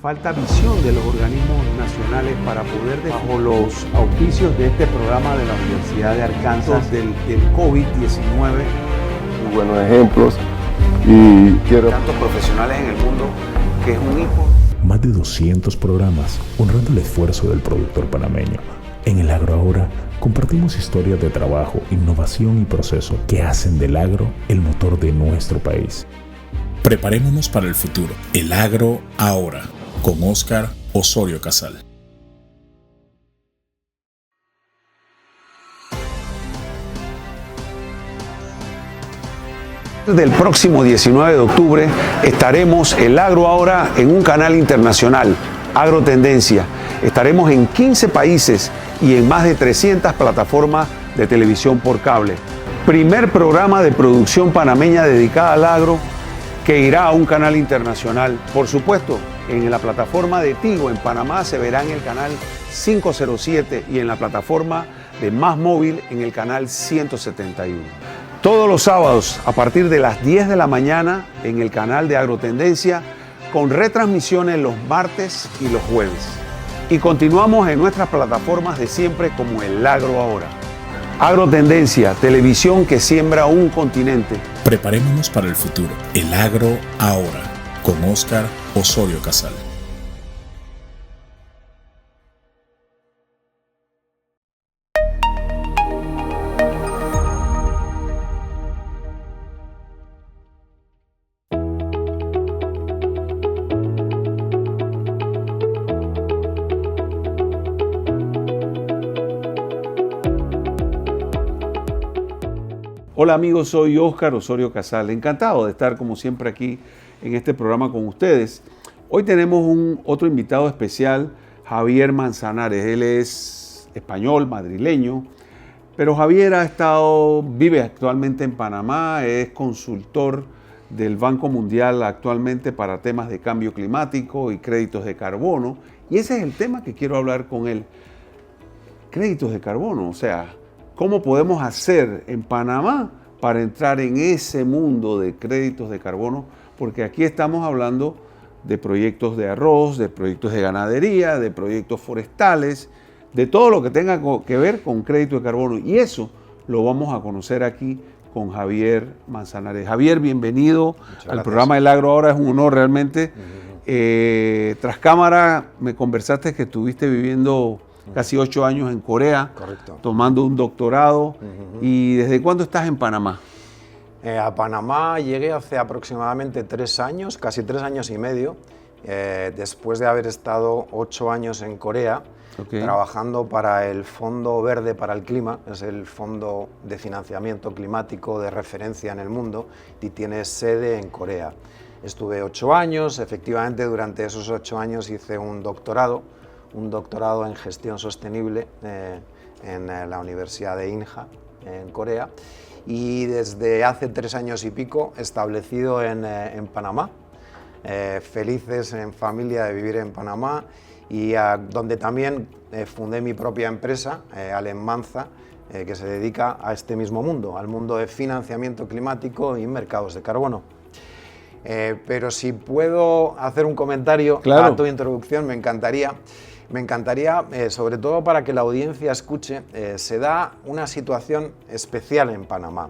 falta visión de los organismos nacionales para poder, bajo los auspicios de este programa de la Universidad de Arkansas del COVID-19. Muy buenos ejemplos y quiero... Tantos profesionales en el mundo que es un hijo. Más de 200 programas honrando el esfuerzo del productor panameño. En el Agro Ahora compartimos historias de trabajo, innovación y proceso que hacen del agro el motor de nuestro país. Preparémonos para el futuro. El Agro Ahora, con Óscar Osorio Casal. Del próximo 19 de octubre estaremos El Agro Ahora en un canal internacional, Agrotendencia. Estaremos en 15 países y en más de 300 plataformas de televisión por cable. Primer programa de producción panameña dedicada al agro que irá a un canal internacional. Por supuesto, en la plataforma de Tigo en Panamá se verá en el canal 507 y en la plataforma de Más Móvil en el canal 171. Todos los sábados a partir de las 10 de la mañana en el canal de Agrotendencia, con retransmisiones los martes y los jueves. Y continuamos en nuestras plataformas de siempre como El Agro Ahora. Agrotendencia, televisión que siembra un continente. Preparémonos para el futuro. El Agro Ahora, con Óscar Osorio Casal. Hola amigos, soy Óscar Osorio Casal. Encantado de estar como siempre aquí en este programa con ustedes. Hoy tenemos otro invitado especial, Javier Manzanares. Él es español, madrileño, pero Javier vive actualmente en Panamá, es consultor del Banco Mundial actualmente para temas de cambio climático y créditos de carbono. Y ese es el tema que quiero hablar con él. Créditos de carbono, o sea, ¿cómo podemos hacer en Panamá para entrar en ese mundo de créditos de carbono? Porque aquí estamos hablando de proyectos de arroz, de proyectos de ganadería, de proyectos forestales, de todo lo que tenga que ver con crédito de carbono. Y eso lo vamos a conocer aquí con Javier Manzanares. Javier, bienvenido al programa El Agro Ahora. Es un honor realmente. Tras cámara me conversaste que estuviste viviendo casi 8 años en Corea. Correcto. Tomando un doctorado. ¿Y desde cuándo estás en Panamá? A Panamá llegué hace aproximadamente 3 años, casi 3 años y medio, después de haber estado 8 años en Corea, trabajando para el Fondo Verde para el Clima, es el fondo de financiamiento climático de referencia en el mundo y tiene sede en Corea. Estuve 8 años, efectivamente durante esos 8 años hice un doctorado en gestión sostenible en la Universidad de Inha, en Corea, y desde hace 3 años y pico establecido en Panamá, felices en familia de vivir en Panamá y donde también fundé mi propia empresa, Alemmanza, que se dedica a este mismo mundo, al mundo de financiamiento climático y mercados de carbono. Pero si puedo hacer un comentario a tu introducción, me encantaría, sobre todo para que la audiencia escuche, se da una situación especial en Panamá.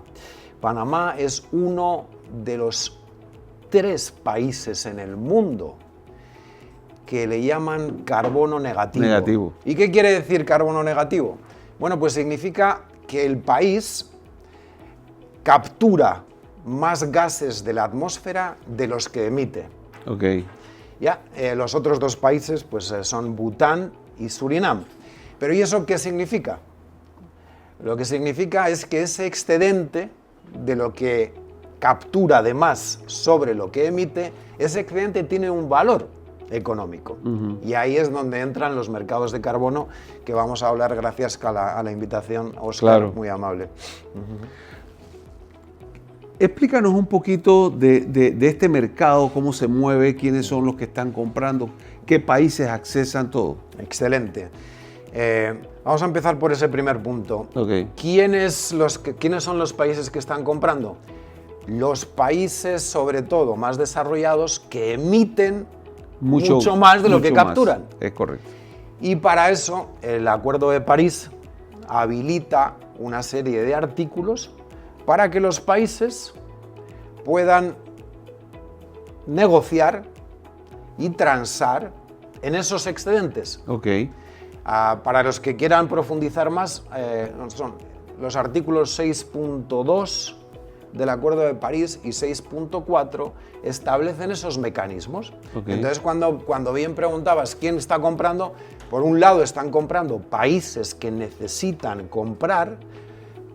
Panamá es uno de los 3 países en el mundo que le llaman carbono negativo. ¿Y qué quiere decir carbono negativo? Bueno, pues significa que el país captura más gases de la atmósfera de los que emite. Los otros 2 países pues, son Bután y Surinam. Pero ¿y eso qué significa? Lo que significa es que ese excedente de lo que captura de más sobre lo que emite, ese excedente tiene un valor económico. Y ahí es donde entran los mercados de carbono, que vamos a hablar gracias a la invitación, Óscar, muy amable. Explícanos un poquito de este mercado, cómo se mueve, quiénes son los que están comprando, qué países accesan todo. Excelente. Vamos a empezar por ese primer punto. ¿Quiénes son los países que están comprando? Los países, sobre todo, más desarrollados, que emiten mucho más de lo que capturan. Es correcto. Y para eso el Acuerdo de París habilita una serie de artículos para que los países puedan negociar y transar en esos excedentes. Ok. Para los que quieran profundizar más, son los artículos 6.2 del Acuerdo de París y 6.4 establecen esos mecanismos. Okay. Entonces, cuando bien preguntabas quién está comprando, por un lado están comprando países que necesitan comprar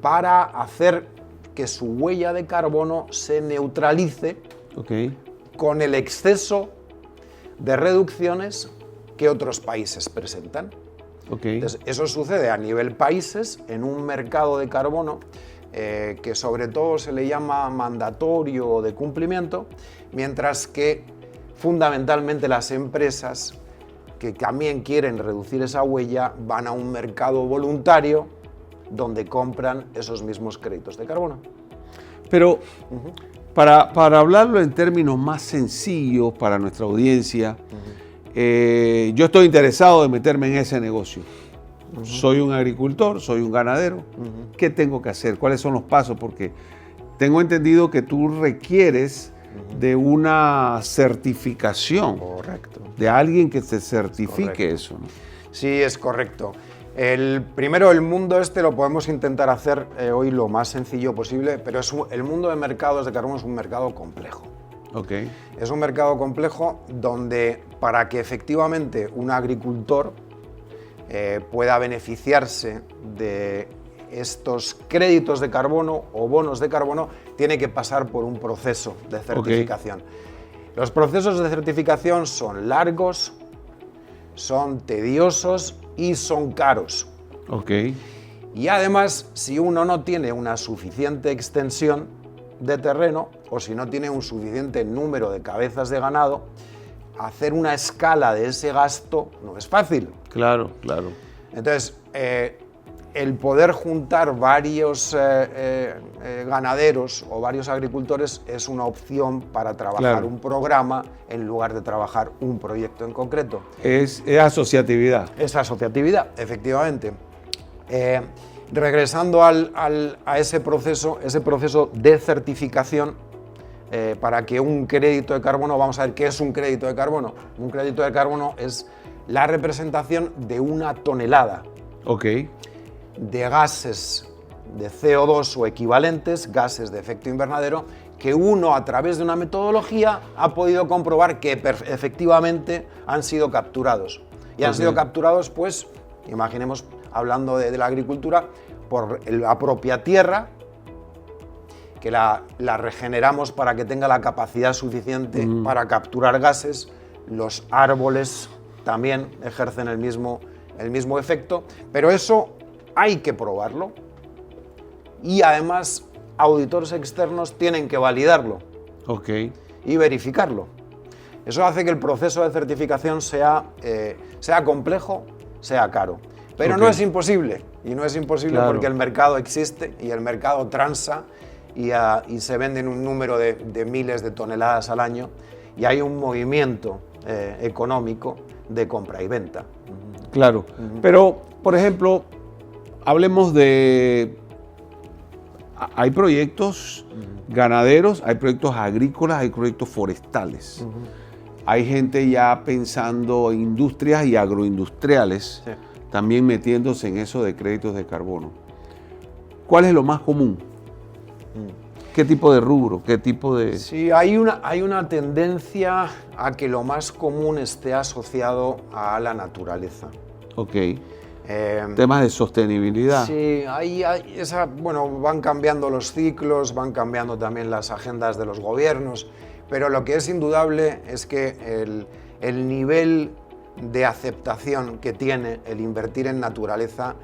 para hacer que su huella de carbono se neutralice con el exceso de reducciones que otros países presentan. Entonces, eso sucede a nivel países en un mercado de carbono que sobre todo se le llama mandatorio o de cumplimiento, mientras que fundamentalmente las empresas que también quieren reducir esa huella van a un mercado voluntario donde compran esos mismos créditos de carbono. Pero para hablarlo en términos más sencillos para nuestra audiencia, yo estoy interesado en meterme en ese negocio. Soy un agricultor, soy un ganadero. ¿Qué tengo que hacer? ¿Cuáles son los pasos? Porque tengo entendido que tú requieres de una certificación. Correcto. De alguien que te certifique eso, ¿no? Sí, es correcto. Primero, el mundo lo podemos intentar hacer hoy lo más sencillo posible, pero el mundo de mercados de carbono es un mercado complejo. Es un mercado complejo donde para que efectivamente un agricultor pueda beneficiarse de estos créditos de carbono o bonos de carbono, tiene que pasar por un proceso de certificación. Los procesos de certificación son largos, son tediosos y son caros. Y además, si uno no tiene una suficiente extensión de terreno o si no tiene un suficiente número de cabezas de ganado, hacer una escala de ese gasto no es fácil. Claro, claro. Entonces, el poder juntar varios ganaderos o varios agricultores es una opción para trabajar un programa en lugar de trabajar un proyecto en concreto. Es asociatividad. Es asociatividad, efectivamente. Regresando a ese proceso de certificación, para que un crédito de carbono, vamos a ver qué es un crédito de carbono. Un crédito de carbono es la representación de una tonelada de gases de CO2 o equivalentes, gases de efecto invernadero, que uno a través de una metodología ha podido comprobar que efectivamente han sido capturados. Y han sido capturados, pues, imaginemos, hablando de la agricultura, por la propia tierra, que la regeneramos para que tenga la capacidad suficiente para capturar gases. Los árboles también ejercen el mismo efecto, pero eso hay que probarlo y además auditores externos tienen que validarlo y verificarlo. Eso hace que el proceso de certificación sea complejo, sea caro, pero no es imposible, y no es imposible porque el mercado existe y el mercado transa y se venden un número de miles de toneladas al año y hay un movimiento económico de compra y venta. Claro, pero por ejemplo, hablemos de... Hay proyectos ganaderos, hay proyectos agrícolas, hay proyectos forestales. Hay gente ya pensando en industrias y agroindustriales, también metiéndose en eso de créditos de carbono. ¿Cuál es lo más común? ¿Qué tipo de rubro? ¿Qué tipo de...? Sí, hay una tendencia a que lo más común esté asociado a la naturaleza. Temas de sostenibilidad. Sí, van cambiando los ciclos, van cambiando también las agendas de los gobiernos, pero lo que es indudable es que el nivel de aceptación que tiene el invertir en naturaleza,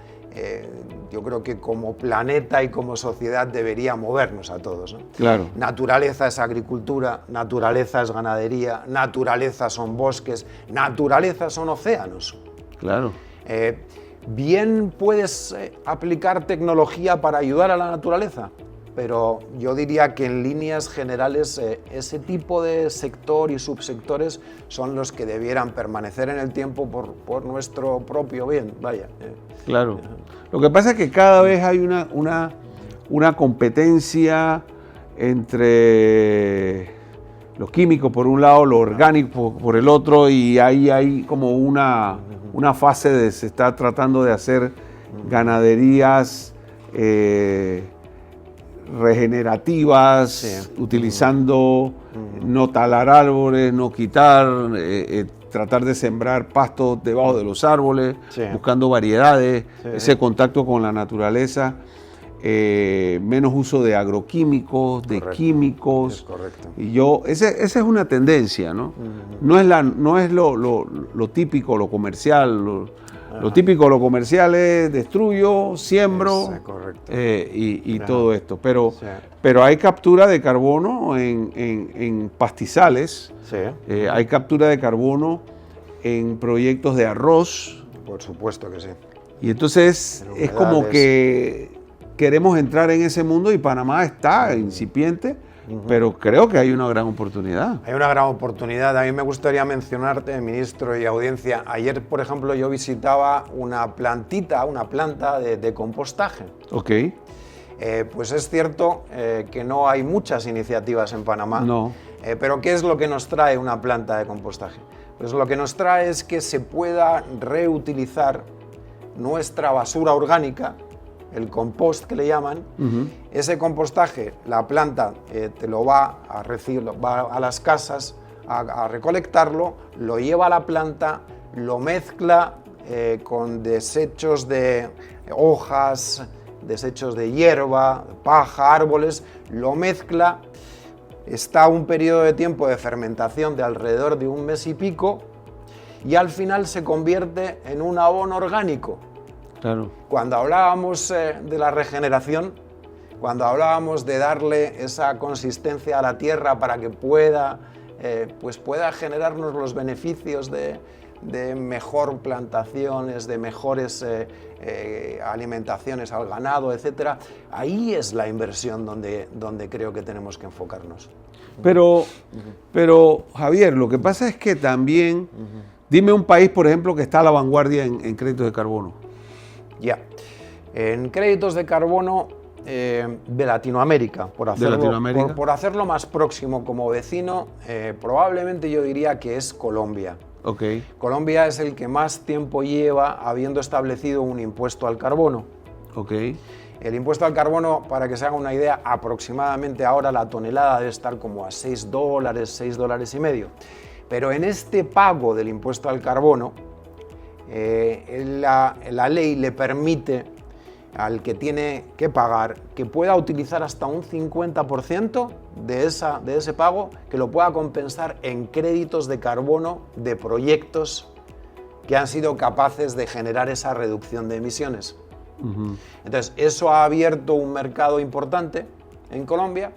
yo creo que como planeta y como sociedad debería movernos a todos, ¿no? Claro. Naturaleza es agricultura, naturaleza es ganadería, naturaleza son bosques, naturaleza son océanos. Claro. Bien puedes aplicar tecnología para ayudar a la naturaleza, pero yo diría que en líneas generales ese tipo de sector y subsectores son los que debieran permanecer en el tiempo por nuestro propio bien, vaya. Claro. Lo que pasa es que cada vez hay una competencia entre los químicos por un lado, lo orgánico por el otro, y ahí hay como una fase de se está tratando de hacer ganaderías regenerativas, sí, utilizando no talar árboles, no quitar, tratar de sembrar pastos debajo de los árboles, sí, buscando variedades, sí, ese contacto con la naturaleza, menos uso de agroquímicos, de correcto, químicos. Es correcto. Y esa es una tendencia, ¿no? No es lo típico, lo comercial. Lo típico, lo comercial es destruyo, siembro y todo esto. Pero, sí, pero hay captura de carbono en pastizales, sí, hay captura de carbono en proyectos de arroz. Por supuesto que sí. Y entonces es como que queremos entrar en ese mundo y Panamá está incipiente. Pero creo que hay una gran oportunidad. Hay una gran oportunidad. A mí me gustaría mencionarte, ministro y audiencia. Ayer, por ejemplo, yo visitaba una planta de compostaje. Ok. Pues es cierto que no hay muchas iniciativas en Panamá. No. Pero ¿qué es lo que nos trae una planta de compostaje? Pues lo que nos trae es que se pueda reutilizar nuestra basura orgánica, el compost que le llaman. Ese compostaje, la planta te lo va a recibir, va a las casas a recolectarlo, lo lleva a la planta, lo mezcla con desechos de hojas, desechos de hierba, paja, árboles, lo mezcla, está un periodo de tiempo de fermentación de alrededor de 1 mes y pico y al final se convierte en un abono orgánico. Claro. Cuando hablábamos de la regeneración, cuando hablábamos de darle esa consistencia a la tierra para que pueda generarnos los beneficios de mejor plantaciones, de mejores alimentaciones al ganado, etc., ahí es la inversión donde creo que tenemos que enfocarnos. Pero Javier, lo que pasa es que también, dime un país, por ejemplo, que está a la vanguardia en créditos de carbono. Ya. En créditos de carbono de Latinoamérica, por hacerlo más próximo como vecino, probablemente yo diría que es Colombia. Okay. Colombia es el que más tiempo lleva habiendo establecido un impuesto al carbono. Okay. El impuesto al carbono, para que se haga una idea, aproximadamente ahora la tonelada debe estar como a $6, $6.50. Pero en este pago del impuesto al carbono, la ley le permite al que tiene que pagar que pueda utilizar hasta un 50% de ese pago, que lo pueda compensar en créditos de carbono de proyectos que han sido capaces de generar esa reducción de emisiones. Entonces, eso ha abierto un mercado importante en Colombia,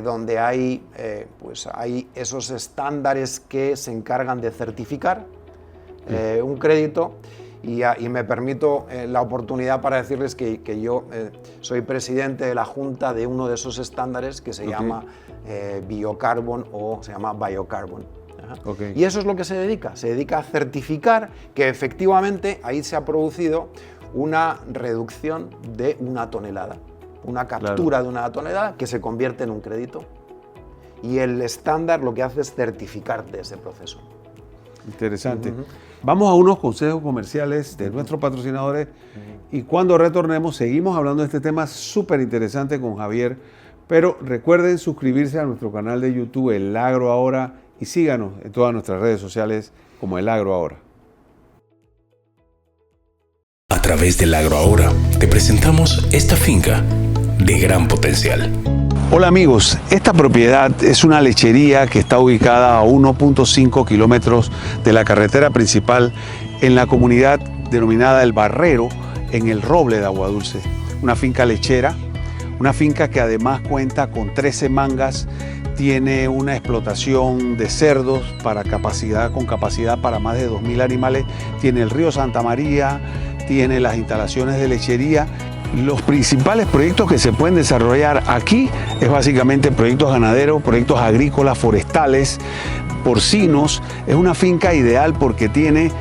donde hay esos estándares que se encargan de certificar un crédito, y me permito la oportunidad para decirles que yo soy presidente de la junta de uno de esos estándares que se llama Biocarbon o se llama Biocarbon. Okay. Y eso es lo que se dedica a certificar que efectivamente ahí se ha producido una reducción de 1 tonelada, una captura de 1 tonelada que se convierte en un crédito. Y el estándar lo que hace es certificarte ese proceso. Interesante. Vamos a unos consejos comerciales de nuestros patrocinadores y cuando retornemos seguimos hablando de este tema súper interesante con Javier, pero recuerden suscribirse a nuestro canal de YouTube El Agro Ahora y síganos en todas nuestras redes sociales como El Agro Ahora. A través del Agro Ahora te presentamos esta finca de gran potencial. Hola amigos, esta propiedad es una lechería que está ubicada a 1.5 kilómetros de la carretera principal en la comunidad denominada El Barrero, en el Roble de Aguadulce. Una finca lechera, una finca que además cuenta con 13 mangas, tiene una explotación de cerdos con capacidad para más de 2.000 animales, tiene el río Santa María, tiene las instalaciones de lechería Los principales proyectos que se pueden desarrollar aquí es básicamente proyectos ganaderos, proyectos agrícolas, forestales, porcinos. Es una finca ideal porque tiene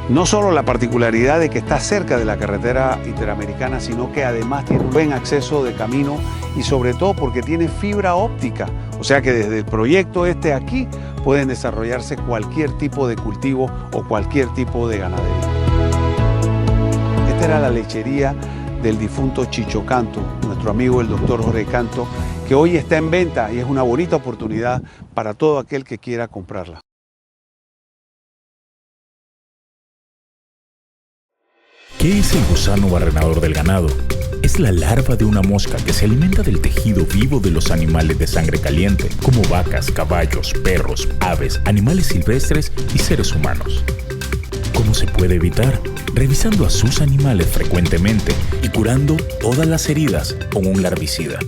no solo la particularidad de que está cerca de la carretera interamericana, sino que además tiene un buen acceso de camino y sobre todo porque tiene fibra óptica. O sea que desde el proyecto aquí pueden desarrollarse cualquier tipo de cultivo o cualquier tipo de ganadería. Esta era la lechería del difunto Chicho Canto, nuestro amigo el doctor Jorge Canto, que hoy está en venta y es una bonita oportunidad para todo aquel que quiera comprarla. ¿Qué es el gusano barrenador del ganado? Es la larva de una mosca que se alimenta del tejido vivo de los animales de sangre caliente, como vacas, caballos, perros, aves, animales silvestres y seres humanos. ¿Cómo se puede evitar? Revisando a sus animales frecuentemente y curando todas las heridas con un larvicida.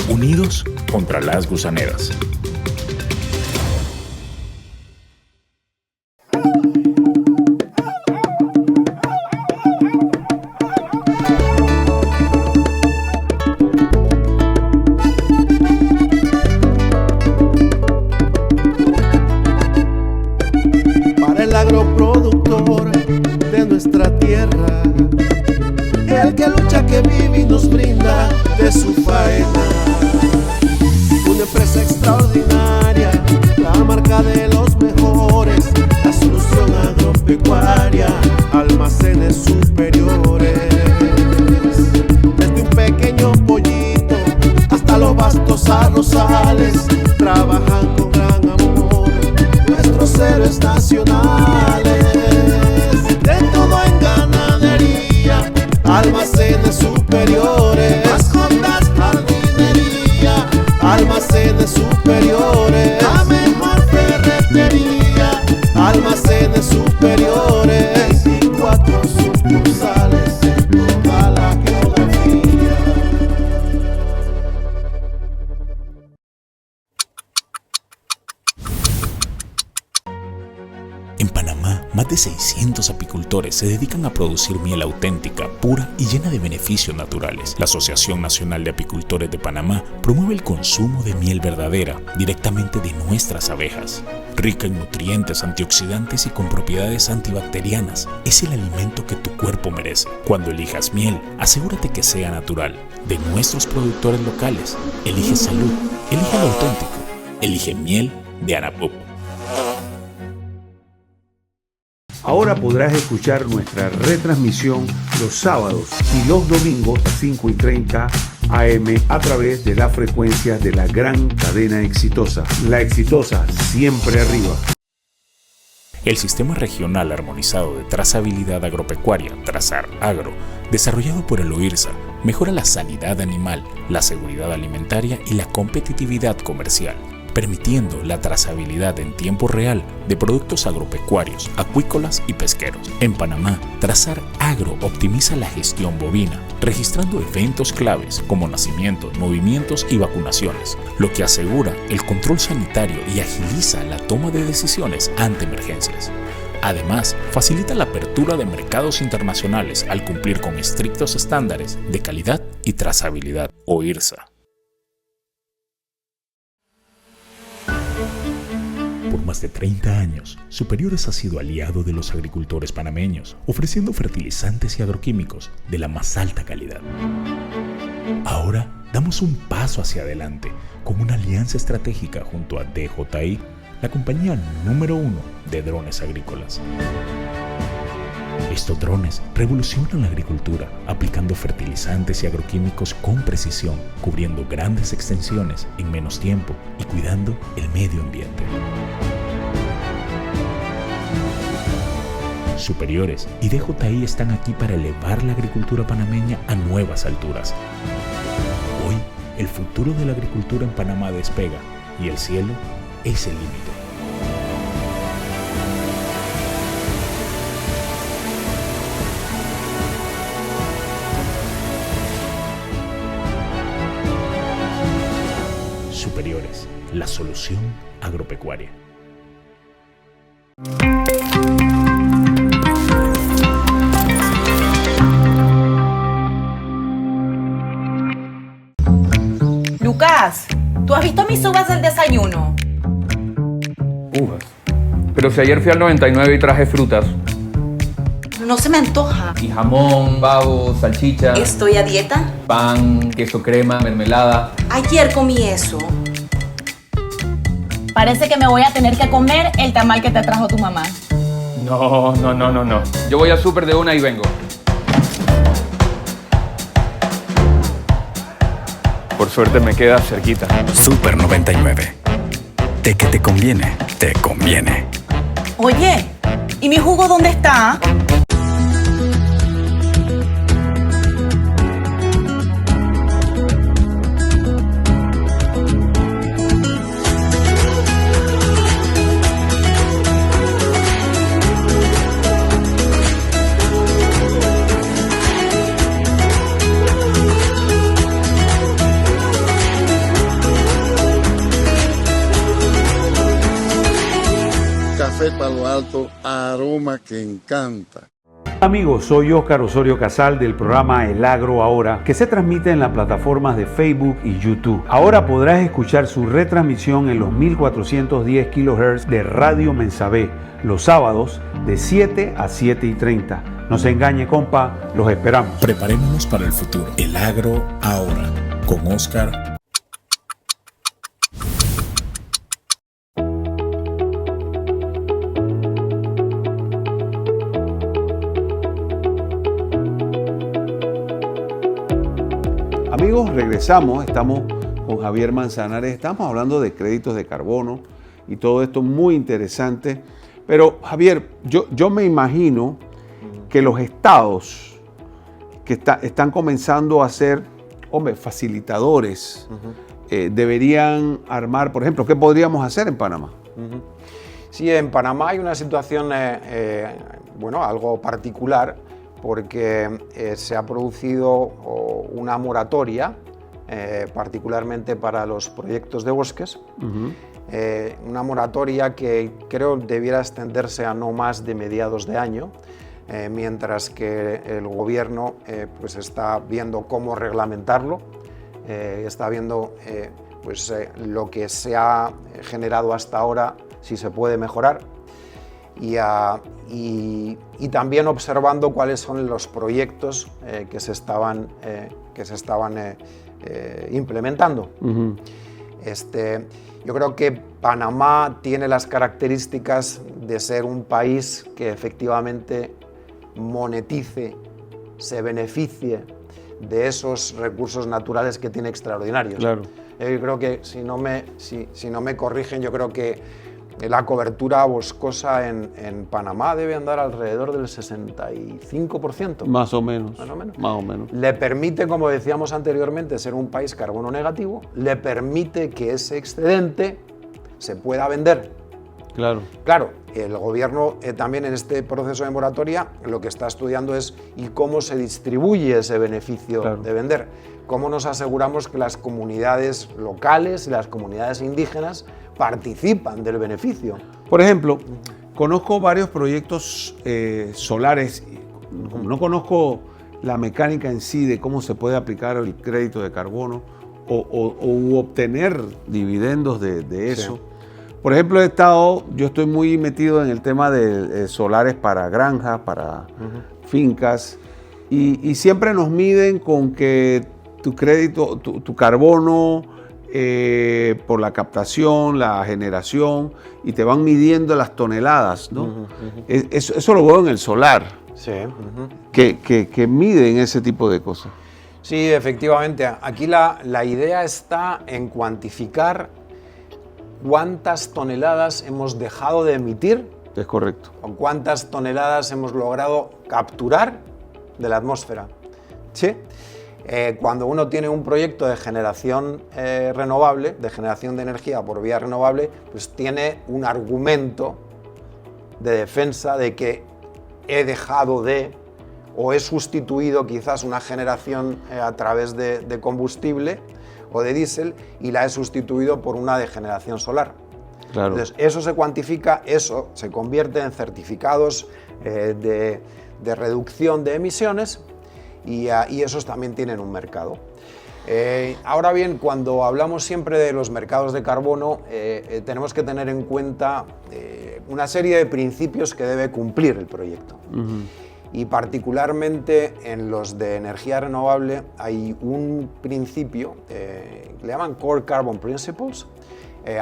Unidos contra las gusaneras. Para el agroproductor de nuestra tierra, el que lucha, que vive y nos brinda de su faena. Una empresa extraordinaria, la marca de los mejores, la solución agropecuaria, almacenes superiores. Desde un pequeño pollito hasta los vastos arrozales, trabajan con gran amor nuestros héroes nacionales. De todo en ganadería, almacenes superiores, mascotas, jardinería, almacenes superiores, la mejor ferretería, almacenes superiores, 24 sucursales en toda la geografía. En Panamá, más de 600 apicultores se dedican a producir miel auténtica, pura y llena de beneficios naturales. La Asociación Nacional de Apicultores de Panamá promueve el consumo de miel verdadera, directamente de nuestras abejas. Rica en nutrientes, antioxidantes y con propiedades antibacterianas, es el alimento que tu cuerpo merece. Cuando elijas miel, asegúrate que sea natural, de nuestros productores locales. Elige salud, elige lo auténtico, elige miel de Anapopo. Ahora podrás escuchar nuestra retransmisión los sábados y los domingos a 5:30 AM a través de las frecuencias de la gran cadena Exitosa. La Exitosa, siempre arriba. El Sistema Regional Armonizado de Trazabilidad Agropecuaria, Trazar Agro, desarrollado por el OIRSA, mejora la sanidad animal, la seguridad alimentaria y la competitividad comercial, permitiendo la trazabilidad en tiempo real de productos agropecuarios, acuícolas y pesqueros. En Panamá, Trazar Agro optimiza la gestión bovina, registrando eventos claves como nacimientos, movimientos y vacunaciones, lo que asegura el control sanitario y agiliza la toma de decisiones ante emergencias. Además, facilita la apertura de mercados internacionales al cumplir con estrictos estándares de calidad y trazabilidad. OIRSA. Por más de 30 años, Superiores ha sido aliado de los agricultores panameños, ofreciendo fertilizantes y agroquímicos de la más alta calidad. Ahora damos un paso hacia adelante con una alianza estratégica junto a DJI, la compañía número 1 de drones agrícolas. Estos drones revolucionan la agricultura, aplicando fertilizantes y agroquímicos con precisión, cubriendo grandes extensiones en menos tiempo y cuidando el medio ambiente. Superiores y DJI están aquí para elevar la agricultura panameña a nuevas alturas. Hoy, el futuro de la agricultura en Panamá despega y el cielo es el límite. Superiores, la solución agropecuaria. estás? ¿Tú has visto mis uvas del desayuno? Uvas. Pero si ayer fui al 99 y traje frutas. No se me antoja. Y jamón, pavo, salchicha. ¿Estoy a dieta? Pan, queso crema, mermelada. Ayer comí eso. Parece que me voy a tener que comer el tamal que te trajo tu mamá. No. Yo voy al súper de una y vengo. Por suerte me queda cerquita. Super 99. De que te conviene, te conviene. Oye, ¿y mi jugo dónde está? Café Palo Alto, aroma que encanta. Amigos, soy Óscar Osorio Casal del programa El Agro Ahora, que se transmite en las plataformas de Facebook y YouTube. Ahora podrás escuchar su retransmisión en los 1410 kHz de Radio Mensabé, los sábados de 7 a 7:30. No se engañe, compa, los esperamos. Preparémonos para el futuro. El Agro Ahora, con Óscar. Amigos, regresamos, estamos con Javier Manzanares, estamos hablando de créditos de carbono y todo esto muy interesante, pero Javier, yo me imagino que los estados que están comenzando a ser, facilitadores, deberían armar, por ejemplo, ¿qué podríamos hacer en Panamá? Sí, en Panamá hay una situación, algo particular, porque se ha producido una moratoria, particularmente para los proyectos de bosques, una moratoria que creo debiera extenderse a no más de mediados de año, mientras que el gobierno pues está viendo cómo reglamentarlo, está viendo lo que se ha generado hasta ahora, si se puede mejorar, y también observando cuáles son los proyectos que se estaban implementando. Yo creo que Panamá tiene las características de ser un país que efectivamente monetice, se beneficie de esos recursos naturales que tiene extraordinarios. Claro. Yo creo que, si no me corrigen, yo creo que la cobertura boscosa en Panamá debe andar alrededor del 65%. Más o menos. Más o menos. Le permite, como decíamos anteriormente, ser un país carbono negativo, le permite que ese excedente se pueda vender. Claro. Claro, el gobierno también en este proceso de moratoria lo que está estudiando es cómo se distribuye ese beneficio de vender. Cómo nos aseguramos que las comunidades locales y las comunidades indígenas participan del beneficio. Por ejemplo, conozco varios proyectos solares, no conozco la mecánica en sí de cómo se puede aplicar el crédito de carbono o obtener dividendos de eso. Sí. Por ejemplo, yo estoy muy metido en el tema de solares para granjas, para fincas, y siempre nos miden con que tu crédito, tu carbono, por la captación, la generación, y te van midiendo las toneladas, ¿no? Eso lo veo en el solar, sí. que miden ese tipo de cosas. Sí, efectivamente. Aquí la idea está en cuantificar cuántas toneladas hemos dejado de emitir. Es correcto. O cuántas toneladas hemos logrado capturar de la atmósfera. ¿Sí? Cuando uno tiene un proyecto de generación renovable, de generación de energía por vía renovable, pues tiene un argumento de defensa de que he dejado de, o he sustituido quizás una generación a través de combustible o de diésel y la he sustituido por una de generación solar. Claro. Entonces, eso se cuantifica, eso se convierte en certificados de reducción de emisiones y esos también tienen un mercado. Ahora bien, cuando hablamos siempre de los mercados de carbono, tenemos que tener en cuenta una serie de principios que debe cumplir el proyecto. Y particularmente en los de energía renovable hay un principio, le llaman Core Carbon Principles.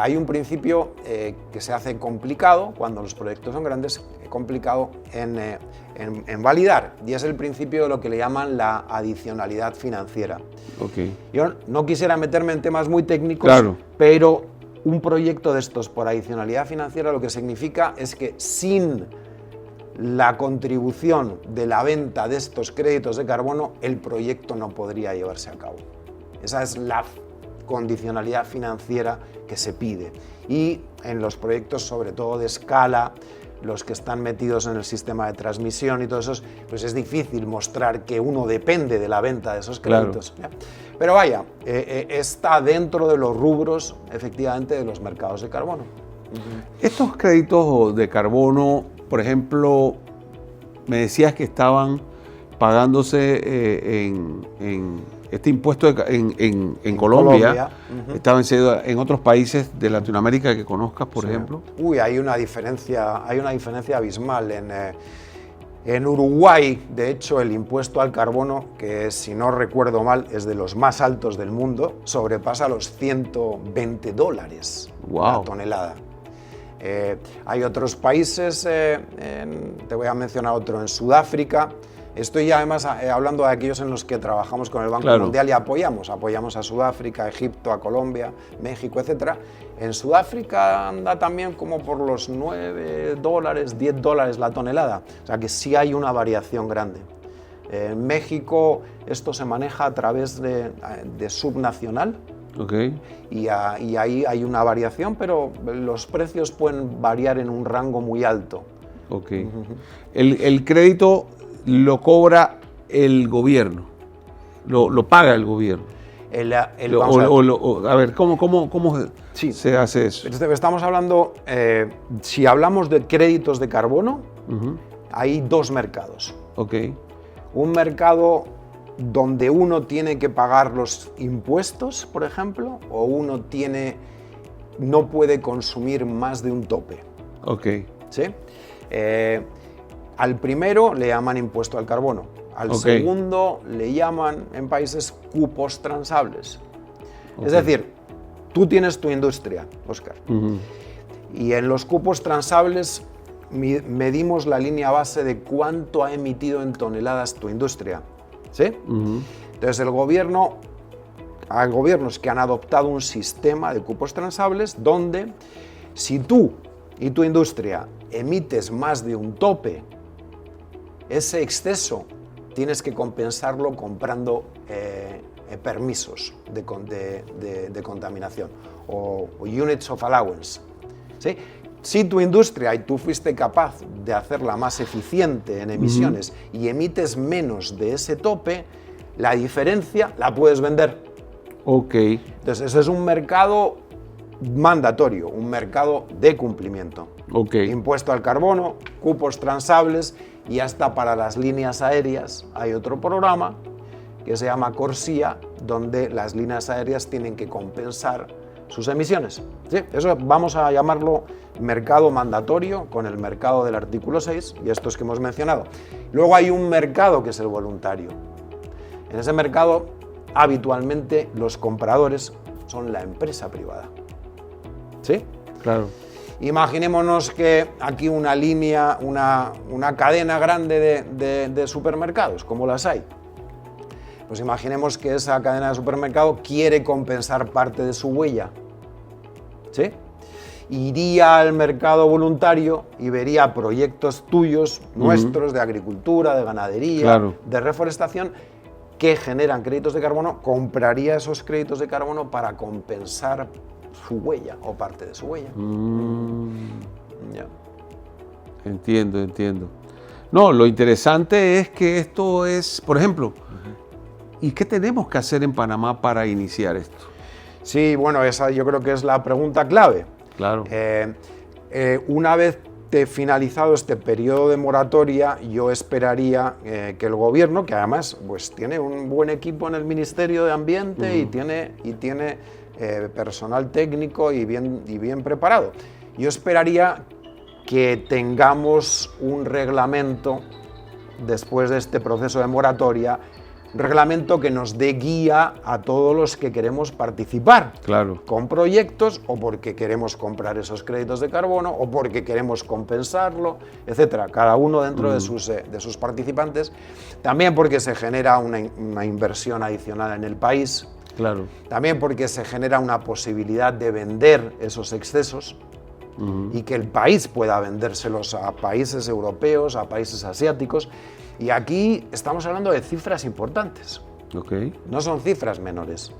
Hay un principio que se hace complicado cuando los proyectos son grandes, complicado en validar, y es el principio de lo que le llaman la adicionalidad financiera. Yo no quisiera meterme en temas muy técnicos, pero un proyecto de estos por adicionalidad financiera lo que significa es que sin la contribución de la venta de estos créditos de carbono, el proyecto no podría llevarse a cabo. Esa es la condicionalidad financiera que se pide. Y en los proyectos, sobre todo de escala, los que están metidos en el sistema de transmisión y todo eso, pues es difícil mostrar que uno depende de la venta de esos créditos. Pero vaya, está dentro de los rubros, efectivamente, de los mercados de carbono. Estos créditos de carbono, por ejemplo, me decías que estaban pagándose en este impuesto en Colombia. Estaban en otros países de Latinoamérica que conozcas, por ejemplo. Hay una diferencia abismal. En Uruguay, de hecho, el impuesto al carbono, que si no recuerdo mal es de los más altos del mundo, sobrepasa los $120 la tonelada. Hay otros países, te voy a mencionar otro, en Sudáfrica. Estoy ya además hablando de aquellos en los que trabajamos con el Banco Mundial y apoyamos a Sudáfrica, a Egipto, a Colombia, México, etc. En Sudáfrica anda también como por los $9, $10 la tonelada, o sea que sí hay una variación grande. En México esto se maneja a través de subnacional. Y ahí hay una variación, pero los precios pueden variar en un rango muy alto. El crédito lo cobra el gobierno, lo paga el gobierno. A ver, ¿cómo se hace eso? Estamos hablando, si hablamos de créditos de carbono, hay dos mercados. Un mercado donde uno tiene que pagar los impuestos, por ejemplo, o uno no puede consumir más de un tope. ¿Sí? Al primero le llaman impuesto al carbono, al segundo le llaman en países cupos transables. Es decir, tú tienes tu industria, Óscar, y en los cupos transables medimos la línea base de cuánto ha emitido en toneladas tu industria. ¿Sí? Entonces hay gobiernos que han adoptado un sistema de cupos transables donde si tú y tu industria emites más de un tope, ese exceso tienes que compensarlo comprando permisos de contaminación o units of allowance. ¿Sí? Si tu industria y tú fuiste capaz de hacerla más eficiente en emisiones y emites menos de ese tope, la diferencia la puedes vender. Entonces, ese es un mercado mandatorio, un mercado de cumplimiento. Impuesto al carbono, cupos transables y hasta para las líneas aéreas hay otro programa que se llama CORSIA, donde las líneas aéreas tienen que compensar sus emisiones. ¿Sí? Eso vamos a llamarlo mercado mandatorio con el mercado del artículo 6 y estos que hemos mencionado. Luego hay un mercado que es el voluntario. En ese mercado habitualmente los compradores son la empresa privada. ¿Sí? Claro. Imaginémonos que aquí una línea, una cadena grande de supermercados, como las hay. Pues imaginemos que esa cadena de supermercado quiere compensar parte de su huella. ¿Sí? Iría al mercado voluntario y vería proyectos tuyos, nuestros, de agricultura, de ganadería, de reforestación, que generan créditos de carbono, compraría esos créditos de carbono para compensar su huella o parte de su huella. Entiendo. No, lo interesante es que esto es, por ejemplo, ¿y qué tenemos que hacer en Panamá para iniciar esto? Sí, bueno, esa yo creo que es la pregunta clave. Claro. Una vez finalizado este periodo de moratoria, yo esperaría que el gobierno, que además pues, tiene un buen equipo en el Ministerio de Ambiente y tiene personal técnico y bien preparado, yo esperaría que tengamos un reglamento después de este proceso de moratoria, un reglamento que nos dé guía a todos los que queremos participar con proyectos, o porque queremos comprar esos créditos de carbono, o porque queremos compensarlo, etcétera. Cada uno dentro de sus participantes. También porque se genera una inversión adicional en el país. También porque se genera una posibilidad de vender esos excesos y que el país pueda vendérselos a países europeos, a países asiáticos. Y aquí estamos hablando de cifras importantes, no son cifras menores.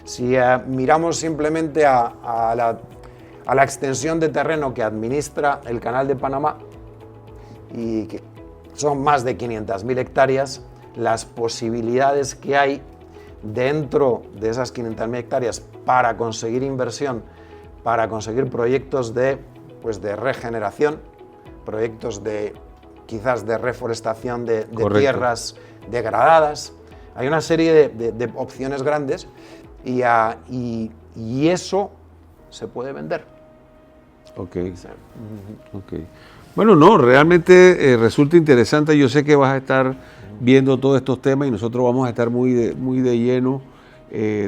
Si miramos simplemente a la extensión de terreno que administra el Canal de Panamá, y que son más de 500.000 hectáreas, las posibilidades que hay dentro de esas 500.000 hectáreas para conseguir inversión, para conseguir proyectos de regeneración, proyectos quizás de reforestación de tierras degradadas. Hay una serie de opciones grandes y eso se puede vender. Bueno, no, realmente resulta interesante. Yo sé que vas a estar viendo todos estos temas y nosotros vamos a estar muy de lleno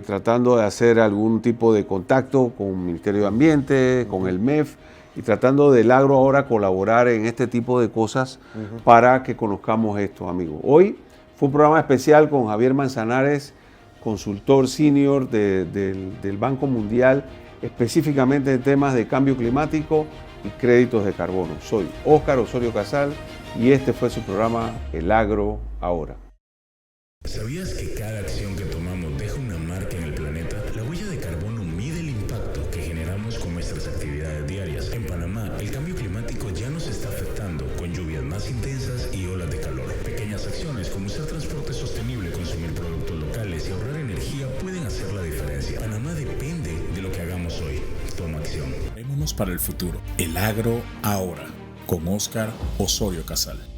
tratando de hacer algún tipo de contacto con el Ministerio de Ambiente, con el MEF, y tratando del Agro Ahora colaborar en este tipo de cosas para que conozcamos esto, amigos. Hoy fue un programa especial con Javier Manzanares, consultor senior del Banco Mundial, específicamente en temas de cambio climático y créditos de carbono. Soy Óscar Osorio Casal y este fue su programa El Agro Ahora. ¿Sabías que cada acción que tomamos deja una marca en el planeta? La huella de carbono mide el impacto que generamos con nuestras actividades diarias. En Panamá, el cambio climático ya nos está afectando con lluvias más intensas y olas de calor. Pequeñas acciones como usar transporte sostenible, consumir productos locales y ahorrar energía pueden hacer la diferencia. Panamá depende de lo que hagamos hoy. Toma acción. Preparémonos para el futuro. El Agro Ahora, con Óscar Osorio Casal.